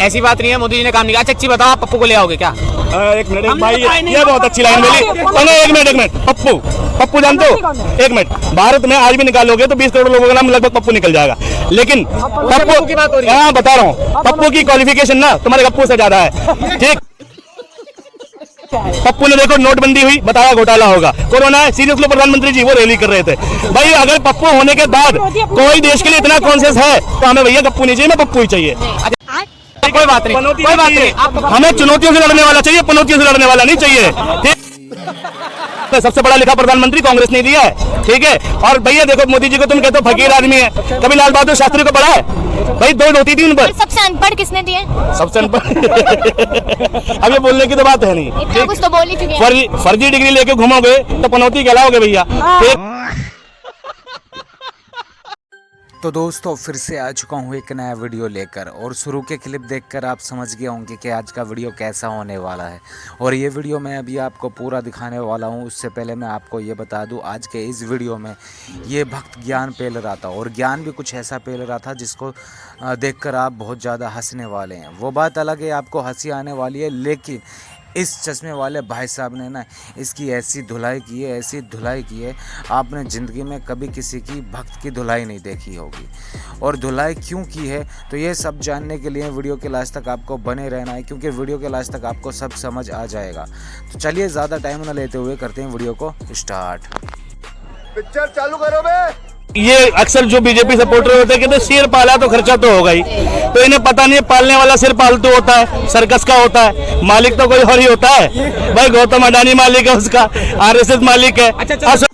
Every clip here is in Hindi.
ऐसी बात नहीं है, मोदी जी ने काम नहीं किया। अच्छा अच्छी बताओ, आप पप्पू को ले आओगे क्या? एक मिनट भाई, ये बहुत अच्छी लाइन बोली। एक मिनट पप्पू जानते हो? एक मिनट, भारत में आज भी निकालोगे तो 20 करोड़ लोगों का नाम लगभग पप्पू निकल जाएगा। लेकिन पप्पू की बात हो रही है, हाँ बता रहा हूँ, पप्पू की क्वालिफिकेशन ना तुम्हारे पप्पू से ज्यादा है। ठीक, पप्पू ने देखो नोटबंदी हुई, बताया घोटाला होगा, कोरोना है, सीरियस लो, प्रधानमंत्री जी वो रैली कर रहे थे। भाई अगर पप्पू होने के बाद कोई देश के लिए इतना कॉन्शियस है तो हमें भैया पप्पू नहीं चाहिए, मैं पप्पू ही चाहिए। कोई बात नहीं, कोई बात नहीं। हमें चुनौतियों से लड़ने वाला चाहिए, पनौतियों से लड़ने वाला नहीं चाहिए। ठीक, सबसे बड़ा लिखा प्रधानमंत्री कांग्रेस ने दिया है। ठीक है, और भैया देखो मोदी जी को तुम कहते हो फकीर आदमी है, कभी लाल बहादुर शास्त्री को पढ़ा है? भाई दो होती थी उन पर। सबसे अनपढ़ किसने दिए? सबसे अनपढ़ अब ये बोलने की तो बात है नहीं, इतना कुछ तो बोल ही चुके हैं। फर्जी डिग्री लेके घूमोगे तो पनौती कहलाओगे भैया। तो दोस्तों फिर से आ चुका हूँ एक नया वीडियो लेकर, और शुरू के क्लिप देखकर आप समझ गए होंगे कि आज का वीडियो कैसा होने वाला है। और ये वीडियो मैं अभी आपको पूरा दिखाने वाला हूँ। उससे पहले मैं आपको ये बता दूँ, आज के इस वीडियो में ये भक्त ज्ञान पेल रहा था, और ज्ञान भी कुछ ऐसा पेल रहा था जिसको देखकर आप बहुत ज़्यादा हंसने वाले हैं। वो बात अलग है, आपको हंसी आने वाली है, लेकिन इस चश्मे वाले भाई साहब ने ना इसकी ऐसी धुलाई की है, ऐसी धुलाई की है, आपने ज़िंदगी में कभी किसी की भक्त की धुलाई नहीं देखी होगी। और धुलाई क्यों की है तो ये सब जानने के लिए वीडियो के लास्ट तक आपको बने रहना है, क्योंकि वीडियो के लास्ट तक आपको सब समझ आ जाएगा। तो चलिए ज़्यादा टाइम ना लेते हुए करते हैं वीडियो को स्टार्ट। पिक्चर चालू करो बे। ये अक्सर जो बीजेपी सपोर्टर होते हैं कहते शेर पाला तो खर्चा तो होगा ही, तो इन्हें पता नहीं है पालने वाला शेर पालतू होता है, सर्कस का होता है, मालिक तो कोई और ही होता है। भाई गौतम अडानी मालिक है उसका, आरएसएस मालिक है। अच्छा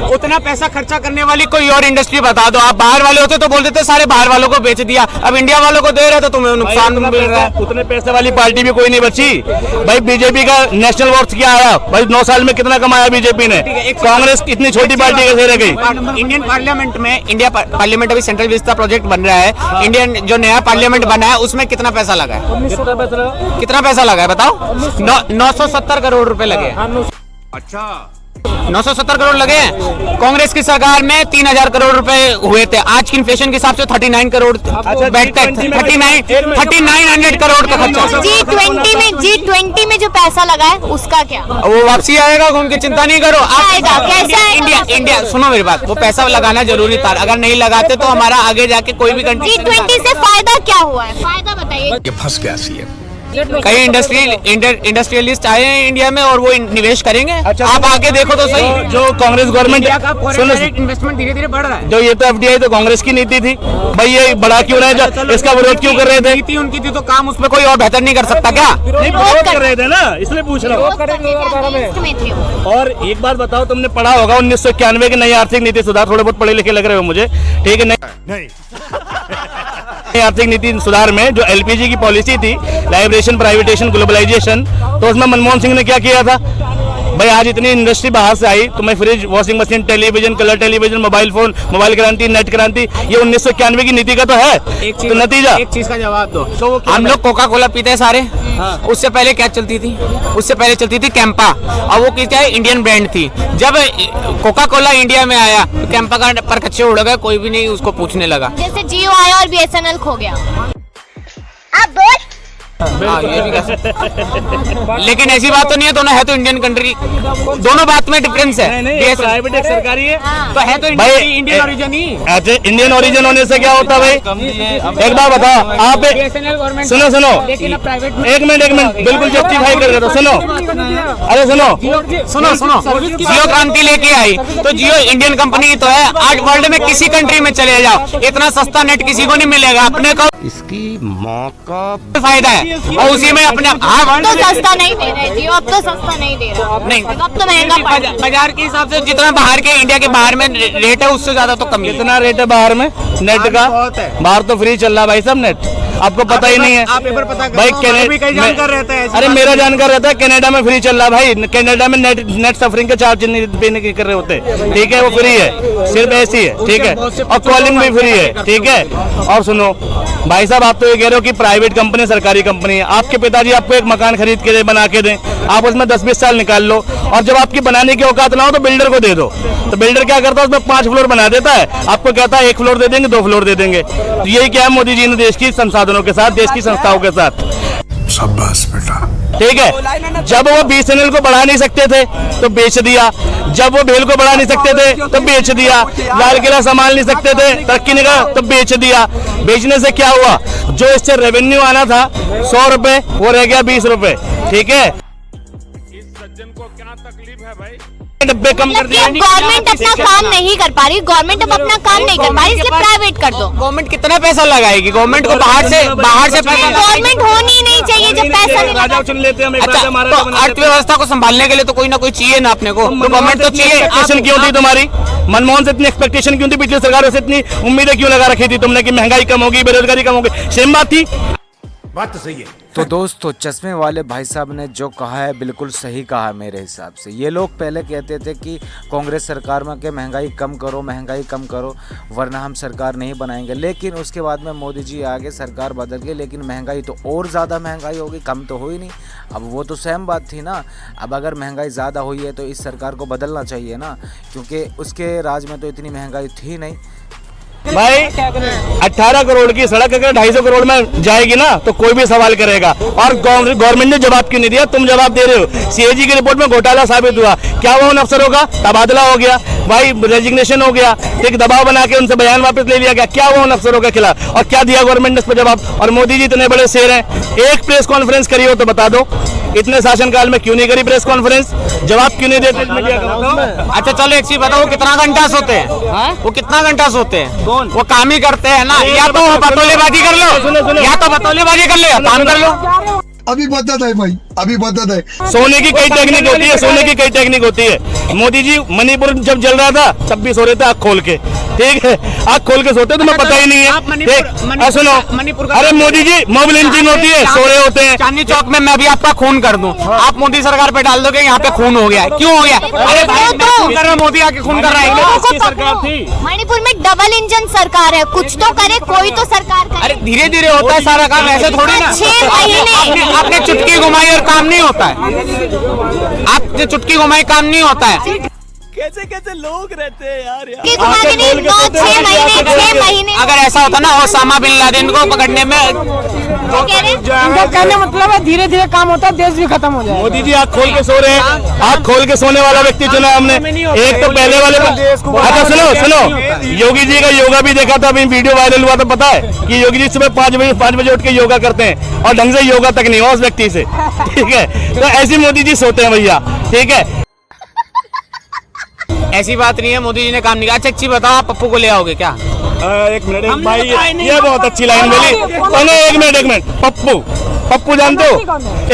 उतना पैसा खर्चा करने वाली कोई और इंडस्ट्री बता दो। आप बाहर वाले होते तो बोल देते सारे बाहर वालों को बेच दिया, अब इंडिया वालों को दे रहे तो तुम्हें नुकसान मिल रहा है। उतने पैसे वाली पार्टी भी कोई नहीं बची भाई। बीजेपी का नेशनल वर्थ क्या आया भाई? 9 साल में कितना कमाया बीजेपी ने? कांग्रेस इतनी छोटी पार्टी कैसे रह गई? इंडियन पार्लियामेंट में, इंडिया पार्लियामेंट अभी सेंट्रल विस्ता प्रोजेक्ट बन रहा है, इंडियन जो नया पार्लियामेंट बना है उसमें कितना पैसा लगा है? कितना पैसा लगा है बताओ? 970 करोड़ रुपए लगे। अच्छा 970 करोड़ लगे हैं। कांग्रेस की सरकार में 3000 करोड़ रुपए हुए थे, आज की इन्फ्लेशन के हिसाब से 39 करोड़ बैठता है। 3900 करोड़ का खर्चा। G20 में जो पैसा लगा है उसका क्या? वो वापसी आएगा, घूम के चिंता नहीं करो। आएगा, कैसे आएगा? इंडिया सुनो मेरी बात, वो पैसा लगाना जरूरी था, अगर नहीं लगाते तो हमारा आगे जाके कोई भी कंट्री। G20 से फायदा क्या हुआ है? फायदा बताइए। ये फंस गया सी है। कई इंडस्ट्रियलिस्ट आए हैं इंडिया में और वो निवेश करेंगे। अच्छा, आप आके देखो तो सही। जो कांग्रेस गवर्नमेंट इन्वेस्टमेंट धीरे धीरे बढ़ रहा है। जो ये तो एफडीआई तो कांग्रेस की नीति थी भाई, ये बढ़ा क्यों रहे थे? इसका विरोध क्यों कर रहे थे? नीति उनकी थी तो काम उसमें कोई और बेहतर नहीं कर सकता क्या? विरोध कर रहे थे ना, इसलिए पूछ रहा हूँ। और एक बात बताओ, तुमने पढ़ा होगा 1991 की नई आर्थिक नीति सुधार, थोड़े बहुत पढ़े लिखे लग रहे हो मुझे, ठीक है? नहीं आर्थिक नीति सुधार में जो एलपीजी की पॉलिसी थी, लाइब्रेशन, प्राइवेटेशन, ग्लोबलाइजेशन, तो उसमें मनमोहन सिंह ने क्या किया था भाई? आज इतनी इंडस्ट्री बाहर से आई, तुम्हें fridge, washing machine, television, colour television, mobile phone, mobile क्रांति, नेट क्रांति, ये 1991 की नीति का तो है। तो नतीजा, एक चीज का जवाब दो। तो हम लोग कोका कोला पीते हैं सारे। हाँ। उससे पहले क्या चलती थी? उससे पहले चलती थी कैंपा, और वो क्या है, इंडियन ब्रांड थी। जब कोका कोला इंडिया में आया तो कैंपा का पर कच्चे उड़ गए, कोई भी नहीं उसको पूछने लगा। जैसे जियो आया और BSNL खो गया। आप बोल। हाँ, ये भी लेकिन ऐसी बात तो नहीं है, दोनों है तो इंडियन कंट्री, दोनों बात में डिफरेंस है। प्राइवेट एक सरकारी है तो है तो इंडियन ओरिजिन ही। अच्छा, इंडियन ओरिजिन होने से क्या होता है भाई? एक बात बताओ आप, सुनो प्राइवेट। एक मिनट बिल्कुल जस्टिफाई कर रहे हो। सुनो, अरे सुनो, जियो क्रांति लेके आई तो जियो इंडियन कंपनी तो है। आज वर्ल्ड में किसी कंट्री में चले जाओ, इतना सस्ता नेट किसी को नहीं मिलेगा। अपने को इसकी माँ का फायदा है, और उसी में अपने तो सस्ता नहीं दे रहे जियो, अब तो सस्ता नहीं दे रहा। नहीं, अब तो महंगा पड़ रहा है। बाजार के हिसाब से जितना बाहर के, इंडिया के बाहर में रेट है उससे ज्यादा तो कम। कितना रेट है बाहर में नेट का? बाहर तो फ्री चल रहा है भाई सब नेट। आपको पता ही नहीं है आप पेपर पता करो, भाई। हमारे भी कई जानकार रहते हैं, ऐसी अरे बात मेरा नहीं है। जानकार रहता है कनाडा में फ्री चल रहा है भाई। कनाडा में नेट सफरिंग के चार्ज नहीं पे नहीं कर रहे होते, ठीक है, वो फ्री है, सिर्फ ऐसी है, ठीक है, और कॉलिंग भी फ्री है, ठीक है। और सुनो भाई साहब, आप तो ये कह रहे हो कि प्राइवेट कंपनी सरकारी कंपनी है। आपके पिताजी आपको एक मकान खरीद के दे, बना के दें, आप उसमें 10-20 साल निकाल लो, और जब आपकी बनाने की औकात ना हो तो बिल्डर को दे दो। तो बिल्डर क्या करता है, उसमें 5 फ्लोर बना देता है, आपको कहता है 1 फ्लोर दे देंगे, 2 फ्लोर दे देंगे। तो यही क्या है मोदी जी ने देश की संसाधनों के साथ, देश की संस्थाओं के साथ। शाबाश बेटा। ठीक है, जब वो BSNL को बढ़ा नहीं सकते थे तो बेच दिया, जब वो भेल को बढ़ा नहीं सकते थे तो बेच दिया, लाल किला संभाल नहीं सकते थे, तरक्की नहीं करा तो बेच दिया। बेचने से क्या हुआ, जो इससे रेवेन्यू आना था 100 रुपए, वो रह गया 20 रुपए, ठीक है। इस सज्जन को क्या तकलीफ है भाई, डब्बे कम कर दिया। गवर्नमेंट अपना काम नहीं कर पा रही, गवर्नमेंट अब अपना काम नहीं कर पा रही, इसलिए प्राइवेट कर दो। गवर्नमेंट कितना पैसा लगाएगी, गवर्नमेंट को बाहर से पैसा गवर्नमेंट होनी ही नहीं चाहिए जब पैसा नहीं राजा लगा। चुन लेते हैं हम, एक अच्छा, राजा महाराजा तो बना देते हैं। अर्थव्यवस्था को संभालने के लिए तो कोई ना कोई चाहिए ना अपने को, तो गवर्नमेंट तो चाहिए। एक्सपेक्टेशन क्यों थी तुम्हारी, मनमोहन से इतनी एक्सपेक्टेशन क्यों थी, पिछली सरकार से इतनी उम्मीदें क्यों लगा रखी थी तुमने कि महंगाई कम होगी, बेरोजगारी कम होगी, सेम बात थी। बात तो सही है। तो दोस्तों, चश्मे वाले भाई साहब ने जो कहा है बिल्कुल सही कहा है मेरे हिसाब से। ये लोग पहले कहते थे कि कांग्रेस सरकार में कि महंगाई कम करो, महंगाई कम करो, वरना हम सरकार नहीं बनाएंगे। लेकिन उसके बाद में मोदी जी आगे, सरकार बदल गई, लेकिन महंगाई तो और ज़्यादा महंगाई होगी, कम तो हुई नहीं। अब वो तो सेम बात थी ना। अब अगर महंगाई ज़्यादा हुई है तो इस सरकार को बदलना चाहिए ना, क्योंकि उसके राज में तो इतनी महंगाई थी नहीं। भाई 18 करोड़ की सड़क अगर 250 करोड़ में जाएगी ना तो कोई भी सवाल करेगा। और गवर्नमेंट ने जवाब क्यों नहीं दिया, तुम जवाब दे रहे हो। CAG की रिपोर्ट में घोटाला साबित हुआ, क्या हुआ उन अफसरों का, तबादला हो गया भाई, रेजिग्नेशन हो गया, एक दबाव बना के उनसे बयान वापस ले लिया गया। क्या हुआ उन अफसरों के खिलाफ, और क्या दिया गवर्नमेंट ने इस पर जवाब। और मोदी जी इतने बड़े शेर हैं, एक प्रेस कॉन्फ्रेंस करी हो तो बता दो, इतने शासनकाल में क्यों नहीं करी प्रेस कॉन्फ्रेंस, जवाब क्यों नहीं देते मीडिया का। अच्छा चलो एक चीज बताओ, वो कितना घंटा सोते हैं, वो कितना घंटा सोते हैं, वो काम ही करते हैं ना। या तो बतौलेबाजी कर लो, या तो बतौलेबाजी कर लो, या काम कर लो। अभी बदत है भाई, अभी बदत है। सोने की कई टेक्निक होती है, सोने की कई टेक्निक होती है। मोदी जी मणिपुर जब जल रहा था तब भी सो रहे थे आँख खोल के, ठीक है, आँख खोल के सोते, तुम्हें पता ही नहीं है। ठीक, सुनो, अरे मोदी जी मोब लिंचिंग होती है, सो रहे होते हैं। चांदनी चौक में मैं भी आपका खून कर दूं, आप मोदी सरकार पे डाल दोगे यहाँ पे खून हो गया है, क्यों हो गया। अरे भाई मैं खून कर रहा हूं, मोदी आके खून कर रहा है। सरकार थी मणिपुर में डबल इंजन सरकार है, कुछ तो करे, कोई तो सरकार करे। अरे धीरे धीरे होता है सारा काम, ऐसे थोड़ी ना। 6 महीने आपने चुटकी घुमाई और काम नहीं होता है, आपने चुटकी घुमाई काम नहीं होता है। की घुमा के नहीं, 6 महीने अगर ऐसा होता ना ओसामा बिन लादेन को पकड़ने में, कह रहे हैं? इनका कहने मतलब है धीरे धीरे काम होता है, देश भी खत्म हो जाए। मोदी जी आँख खोल के सो रहे हैं, आँख खोल के सोने वाला व्यक्ति चुना हमने। एक तो पहले वाले अच्छा सुनो, योगी जी का योगा भी देखा था, अभी वीडियो वायरल हुआ था, पता है कि योगी जी सुबह 5 बजे उठ के योगा करते हैं और ढंग से योगा तक नहीं हुआ उस व्यक्ति से, ठीक है। तो ऐसी मोदी जी सोते हैं भैया, ठीक है। ऐसी बात नहीं है, मोदी जी ने काम नहीं किया। अच्छा एक चीज बताओ, आप पप्पू को ले आओगे क्या। एक मिनट भाई, ये बहुत अच्छी लाइन बोली। एक मिनट पप्पू जानते हो,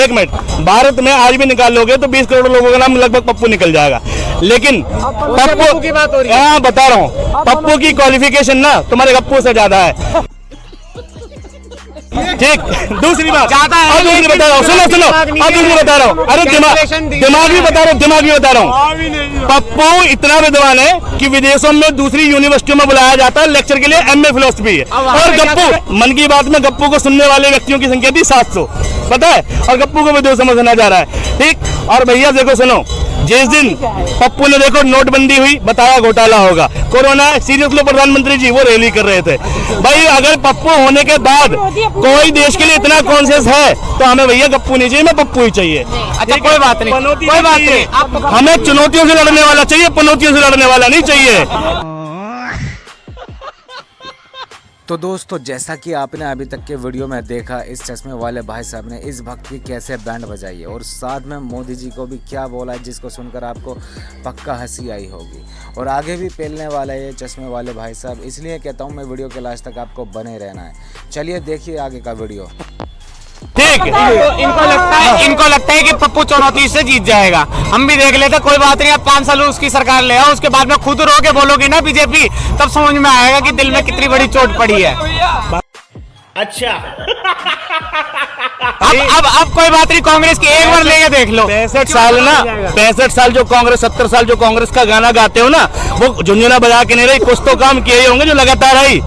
एक मिनट, भारत में आज भी निकाल लोगे तो 20 करोड़ लोगों का नाम लगभग पप्पू निकल जाएगा। लेकिन पप्पू की बात हो रही है, हाँ बता रहा हूँ, पप्पू की क्वालिफिकेशन ना तुम्हारे गप्पू से ज्यादा है, ठीक। दूसरी बात ज्यादा है, और दूसरी बता रहा हूँ, सुनो और दूसरी बता रहा हूँ, अरे दिमाग भी बता रहा हूँ। पप्पू इतना विद्वान है कि विदेशों में दूसरी यूनिवर्सिटियों में बुलाया जाता है लेक्चर के लिए, MA फिलोसफी है। और गप्पू, मन की बात में गप्पू को सुनने वाले व्यक्तियों की संख्या थी 700, पता है, और गप्पू को विदेशों में सुना जा रहा है, ठीक। और भैया देखो सुनो, जिस दिन पप्पू ने देखो नोटबंदी हुई, बताया घोटाला होगा, कोरोना सीरियस लो, प्रधानमंत्री जी वो रैली कर रहे थे। भाई अगर पप्पू होने के बाद कोई देश के लिए इतना कॉन्शियस है तो हमें भैया गप्पू नहीं चाहिए, हमें पप्पू ही चाहिए। अच्छा कोई बात नहीं, कोई बात नहीं, हमें चुनौतियों से लड़ने वाला चाहिए, पनौतियों से लड़ने वाला नहीं चाहिए। तो दोस्तों, जैसा कि आपने अभी तक के वीडियो में देखा, इस चश्मे वाले भाई साहब ने इस भक्त की कैसे बैंड बजाई है और साथ में मोदी जी को भी क्या बोला है, जिसको सुनकर आपको पक्का हंसी आई होगी और आगे भी पेलने वाला है ये चश्मे वाले भाई साहब। इसलिए कहता हूँ मैं वीडियो के लास्ट तक आपको बने रहना है। चलिए देखिए आगे का वीडियो। ठीक, इनको लगता है कि पप्पू चुनौती से जीत जाएगा। हम भी देख लेते, कोई बात नहीं, अब 5 साल उसकी सरकार ले आओ, उसके बाद में खुद रो के बोलोगे ना बीजेपी, तब समझ में आएगा कि दिल में कितनी बड़ी चोट पड़ी है। अच्छा अब कोई बात नहीं, कांग्रेस की एक बार लेके देख लो। 65 साल ना, 65 साल जो कांग्रेस, 70 साल जो कांग्रेस का गाना गाते हो ना, वो झुंझुना बजा के नहीं रही, कुछ तो काम किए ही होंगे जो लगातार आई,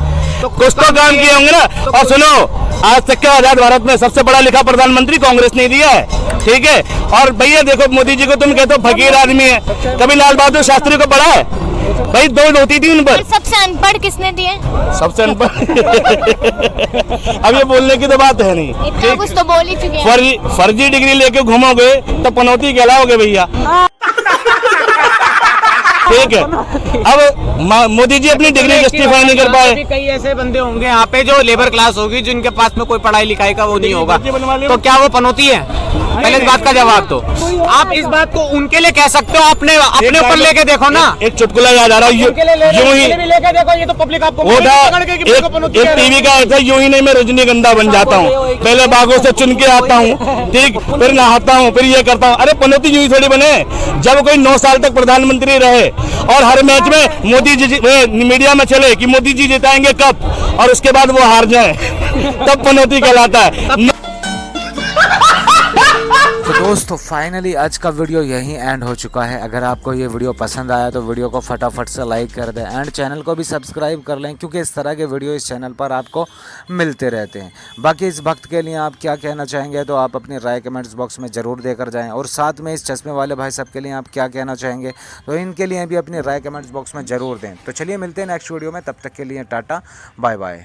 कुछ तो काम किए होंगे ना। और सुनो, आज तक के आजाद भारत में सबसे पढ़ा लिखा प्रधानमंत्री कांग्रेस ने दिया है, ठीक है। और भैया देखो, मोदी जी को तुम कहते हो फकीर आदमी है, कभी लाल बहादुर शास्त्री को पढ़ा है भाई? दो होती थी उन पर। सबसे अनपढ़ किसने दिए? सबसे अनपढ़ अब ये बोलने की तो बात है नहीं, इतना कुछ तो बोल ही चुके हैं। फर्जी डिग्री लेके घूमोगे तो पनौती कहलाओगे भैया, ठीक है। अब मोदी जी अपनी डिग्री जस्टिफाई नहीं कर पाए। कई ऐसे बंदे होंगे यहाँ पे जो लेबर क्लास होगी, जिनके पास में कोई पढ़ाई लिखाई का वो नहीं होगा, तो क्या वो पनौती है? पहले इस बात का जवाब दो। आप इस बात को उनके लिए कह सकते हो, अपने ऊपर लेके देखो ना। एक चुटकुला याद आ रहा है, यूं ही लेके देखो, ये तो पब्लिक आपको वो था, एक टीवी का ऐसा, यूं ही नहीं मैं रजनीगंधा बन जाता हूँ, पहले बागों से चुन के आता हूँ, ठीक, फिर नहाता हूँ, फिर ये करता हूँ। अरे पनौती यूं ही थोड़ी बने। जब कोई 9 साल तक प्रधानमंत्री रहे और हर मैच में मोदी जी मीडिया में चले कि मोदी जी जिताएंगे कप, और उसके बाद वो हार जाए, तब पनौती कहलाता है। तो दोस्तों फाइनली आज का वीडियो यहीं एंड हो चुका है। अगर आपको ये वीडियो पसंद आया तो वीडियो को फटाफट से लाइक कर दें एंड चैनल को भी सब्सक्राइब कर लें, क्योंकि इस तरह के वीडियो इस चैनल पर आपको मिलते रहते हैं। बाकी इस वक्त के लिए आप क्या कहना चाहेंगे तो आप अपनी राय कमेंट्स बॉक्स में ज़रूर देकर जाएं, और साथ में इस चश्मे वाले भाई साहब के लिए आप क्या कहना चाहेंगे तो इनके लिए भी अपनी राय कमेंट्स बॉक्स में ज़रूर दें। तो चलिए मिलते हैं नेक्स्ट वीडियो में, तब तक के लिए टाटा बाय बाय।